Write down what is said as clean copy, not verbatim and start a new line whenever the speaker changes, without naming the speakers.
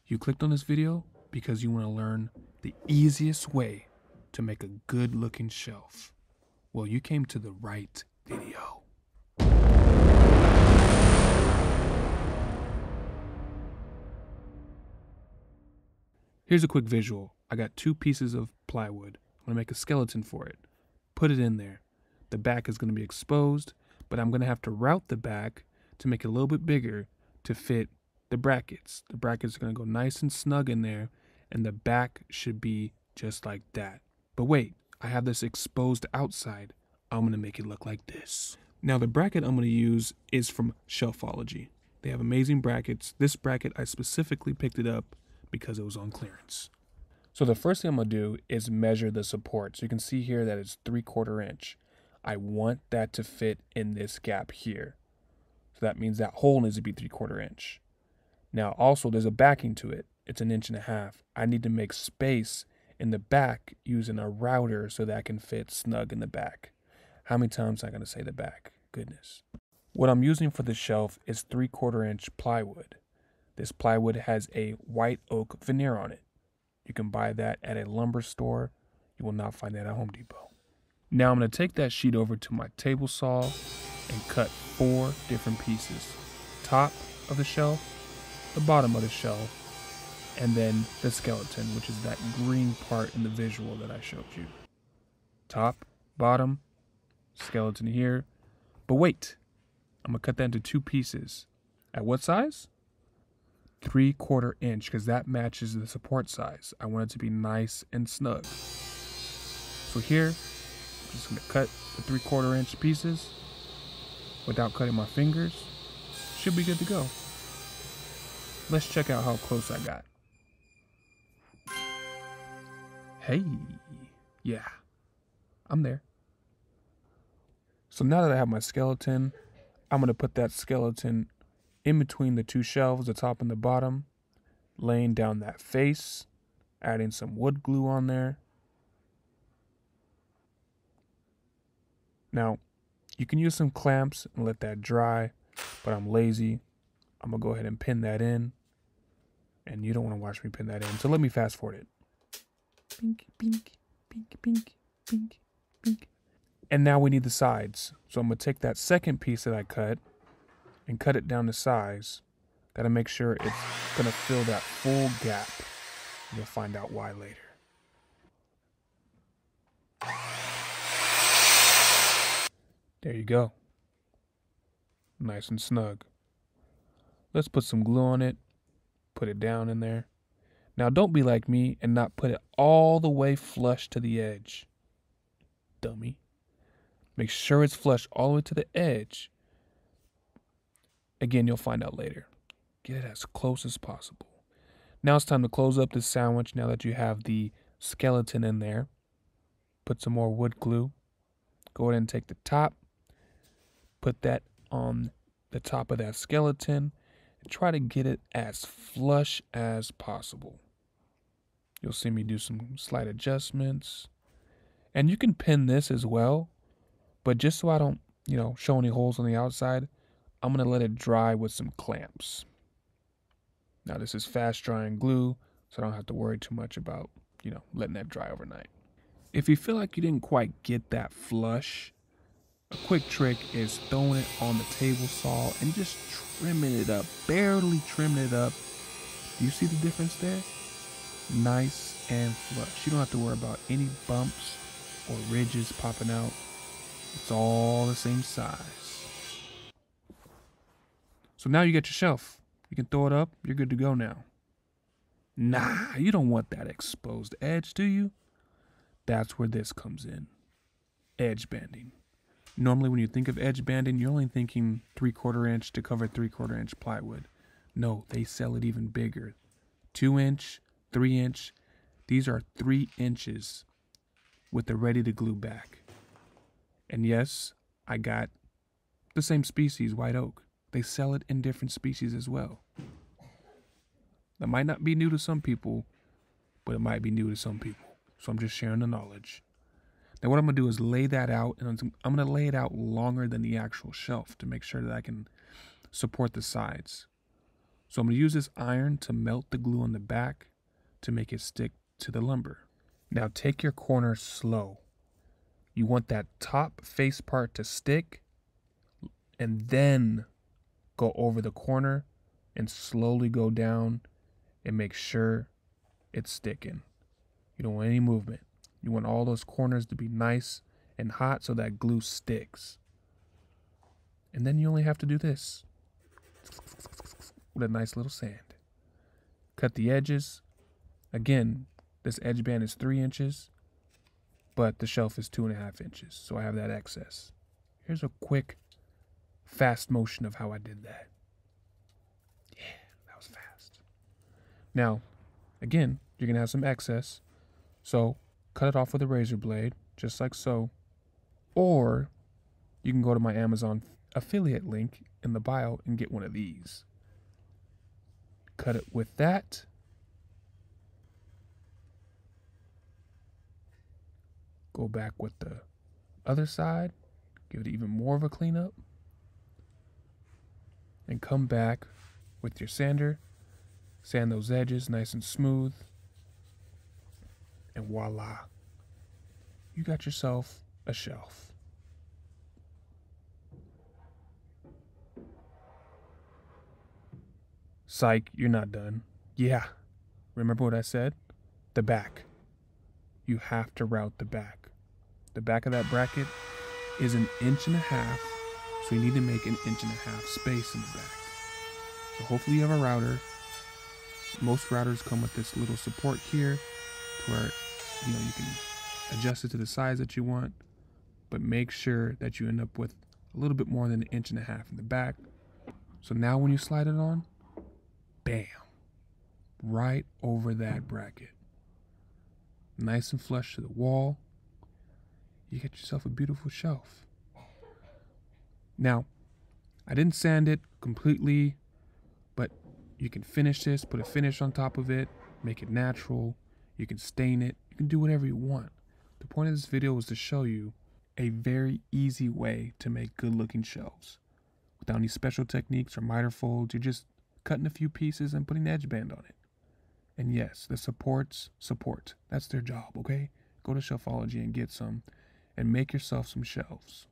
You clicked on this video because you want to learn the easiest way to make a good looking shelf. Well, you came to the right video. Here's a quick visual. I got 2 pieces of plywood. I'm going to make a skeleton for it. Put it in there. The back is going to be exposed, but I'm going to have to route the back to make it a little bit bigger to fit the brackets. The brackets are going to go nice and snug in there, and the back should be just like that. But wait, I have this exposed outside. I'm going to make it look like this. Now the bracket I'm going to use is from Shelfology. They have amazing brackets. This bracket, I specifically picked it up because it was on clearance. So the first thing I'm going to do is measure the support. So you can see here that it's 3/4 inch. I want that to fit in this gap here. So that means that hole needs to be 3/4 inch. Now also there's a backing to it. It's 1.5 inches. I need to make space in the back using a router so that I can fit snug in the back. How many times am I going to say the back? Goodness. What I'm using for the shelf is 3/4 inch plywood. This plywood has a white oak veneer on it. You can buy that at a lumber store. You will not find that at Home Depot. Now I'm going to take that sheet over to my table saw and cut 4 different pieces. Top of the shelf, the bottom of the shelf, and then the skeleton, which is that green part in the visual that I showed you. Top, bottom, skeleton here. But wait, I'm going to cut that into 2 pieces. At what size? 3/4 inch, because that matches the support size. I want it to be nice and snug. So here, I'm just going to cut the 3/4 inch pieces without cutting my fingers. Should be good to go. Let's check out how close I got. Hey, yeah, I'm there. So now that I have my skeleton, I'm going to put that skeleton in between the 2 shelves, the top and the bottom, laying down that face, adding some wood glue on there. Now, you can use some clamps and let that dry, but I'm lazy. I'm going to go ahead and pin that in, and you don't want to watch me pin that in, so let me fast forward it. Pink, pink, pink, pink, pink, pink. And now we need the sides. So I'm going to take that second piece that I cut and cut it down to size. Got to make sure it's going to fill that full gap. You'll find out why later. There you go. Nice and snug. Let's put some glue on it. Put it down in there. Now don't be like me and not put it all the way flush to the edge. Dummy. Make sure it's flush all the way to the edge. Again, you'll find out later. Get it as close as possible. Now it's time to close up this sandwich now that you have the skeleton in there. Put some more wood glue. Go ahead and take the top. Put that on the top of that skeleton. And try to get it as flush as possible. You'll see me do some slight adjustments. And you can pin this as well. But just so I don't, show any holes on the outside, I'm going to let it dry with some clamps. Now this is fast drying glue, so I don't have to worry too much about, letting that dry overnight. If you feel like you didn't quite get that flush, a quick trick is throwing it on the table saw and just trimming it up, barely trimming it up. Do you see the difference there? Nice and flush. You don't have to worry about any bumps or ridges popping out. It's all the same size. So now you get your shelf. You can throw it up. You're good to go now. Nah, you don't want that exposed edge, do you? That's where this comes in. Edge banding. Normally when you think of edge banding, you're only thinking 3/4 inch to cover 3/4 inch plywood. No, they sell it even bigger. 2 inch, 3 inch. These are 3 inches with the ready to glue back. And yes, I got the same species, white oak. They sell it in different species as well. That might not be new to some people, but it might be new to some people. So I'm just sharing the knowledge. Now what I'm going to do is lay that out, and I'm going to lay it out longer than the actual shelf to make sure that I can support the sides. So I'm going to use this iron to melt the glue on the back to make it stick to the lumber. Now take your corner slow. You want that top face part to stick, and then go over the corner and slowly go down and make sure it's sticking. You don't want any movement. You want all those corners to be nice and hot so that glue sticks. And then you only have to do this with a nice little sand. Cut the edges. Again, this edge band is 3 inches, but the shelf is 2.5 inches, so I have that excess. Here's a quick, fast motion of how I did that. Yeah, that was fast. Now, again, you're going to have some excess, so cut it off with a razor blade, just like so. Or you can go to my Amazon affiliate link in the bio and get one of these. Cut it with that. Go back with the other side, give it even more of a cleanup, and come back with your sander, sand those edges nice and smooth, and voila, you got yourself a shelf. Psych, you're not done. Yeah, remember what I said? The back. You have to route the back. The back of that bracket is 1.5 inches, so you need to make 1.5 inches space in the back. So hopefully you have a router. Most routers come with this little support here to where you can adjust it to the size that you want, but make sure that you end up with a little bit more than 1.5 inches in the back. So now when you slide it on, bam, right over that bracket. Nice and flush to the wall. You get yourself a beautiful shelf. Now, I didn't sand it completely, but you can finish this, put a finish on top of it, make it natural. You can stain it. You can do whatever you want. The point of this video was to show you a very easy way to make good looking shelves. Without any special techniques or miter folds, you're just cutting a few pieces and putting the edge band on it. And yes, the supports support. That's their job, okay? Go to Shelfology and get some and make yourself some shelves.